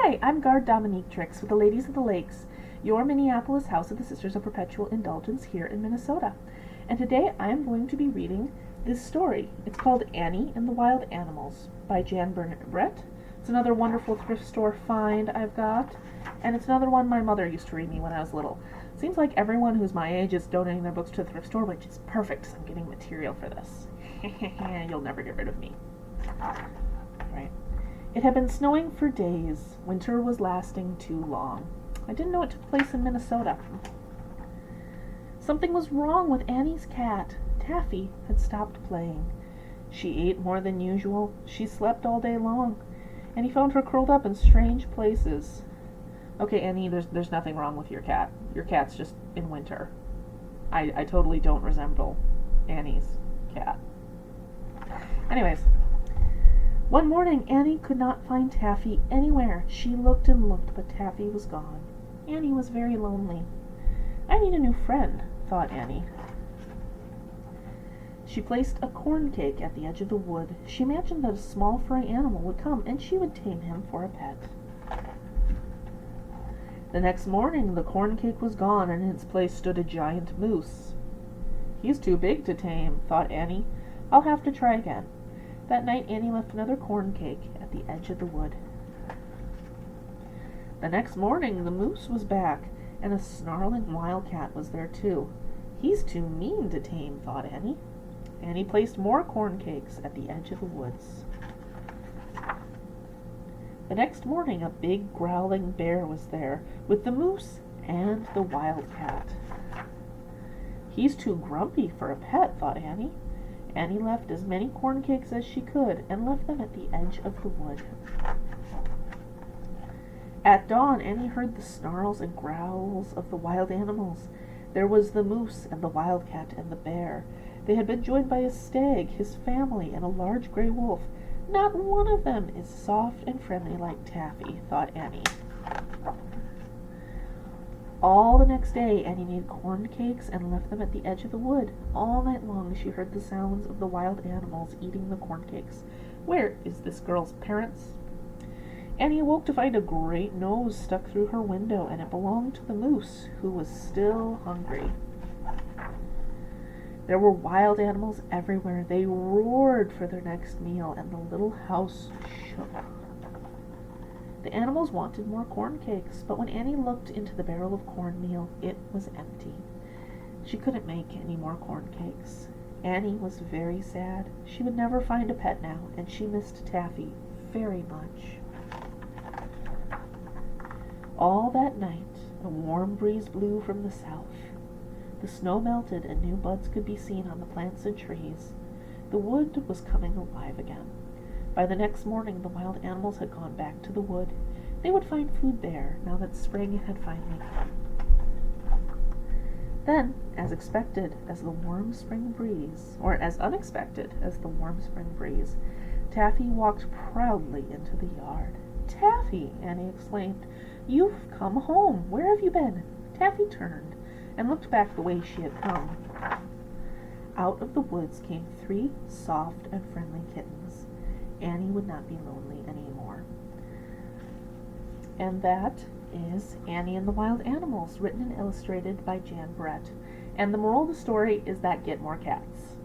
Hi, I'm Guard Dominatrix with the Ladies of the Lakes, your Minneapolis House of the Sisters of Perpetual Indulgence here in Minnesota. And today I am going to be reading this story. It's called Annie and the Wild Animals by Jan Brett. It's another wonderful thrift store find I've got, and it's another one my mother used to read me when I was little. Seems like everyone who's my age is donating their books to the thrift store, which is perfect because I'm getting material for this. You'll never get rid of me. Right. It had been snowing for days. Winter was lasting too long. I didn't know it took place in Minnesota. Something was wrong with Annie's cat. Taffy had stopped playing. She ate more than usual. She slept all day long. Annie found her curled up in strange places. Okay, Annie, there's nothing wrong with your cat. Your cat's just in winter. I totally don't resemble Annie's cat. Anyways, one morning Annie could not find Taffy anywhere. She looked and looked, but Taffy was gone. Annie was very lonely. I need a new friend, thought Annie. She placed a corn cake at the edge of the wood. She imagined that a small furry animal would come and she would tame him for a pet. The next morning the corn cake was gone and in its place stood a giant moose. He's too big to tame, thought Annie. I'll have to try again. That night Annie left another corn cake at the edge of the wood. The next morning the moose was back, and a snarling wildcat was there too. He's too mean to tame, thought Annie. Annie placed more corn cakes at the edge of the woods. The next morning a big growling bear was there, with the moose and the wildcat. He's too grumpy for a pet, thought Annie. Annie left as many corn cakes as she could and left them at the edge of the wood. At dawn, Annie heard the snarls and growls of the wild animals. There was the moose and the wildcat and the bear. They had been joined by a stag, his family, and a large gray wolf. Not one of them is soft and friendly like Taffy, thought Annie. All the next day, Annie made corn cakes and left them at the edge of the wood. All night long she heard the sounds of the wild animals eating the corn cakes. Where is this girl's parents? Annie awoke to find a great nose stuck through her window, and it belonged to the moose, who was still hungry. There were wild animals everywhere. They roared for their next meal, and the little house shook. The animals wanted more corn cakes, but when Annie looked into the barrel of cornmeal, it was empty. She couldn't make any more corn cakes. Annie was very sad. She would never find a pet now, and she missed Taffy very much. All that night, a warm breeze blew from the south. The snow melted, and new buds could be seen on the plants and trees. The wood was coming alive again. By the next morning, the wild animals had gone back to the wood. They would find food there, now that spring had finally come. Then, as expected as the warm spring breeze, or as unexpected as the warm spring breeze, Taffy walked proudly into the yard. "Taffy!" Annie exclaimed. "You've come home. Where have you been?" Taffy turned and looked back the way she had come. Out of the woods came 3 soft and friendly kittens. Annie would not be lonely anymore. And that is Annie and the Wild Animals, written and illustrated by Jan Brett. And the moral of the story is that get more cats.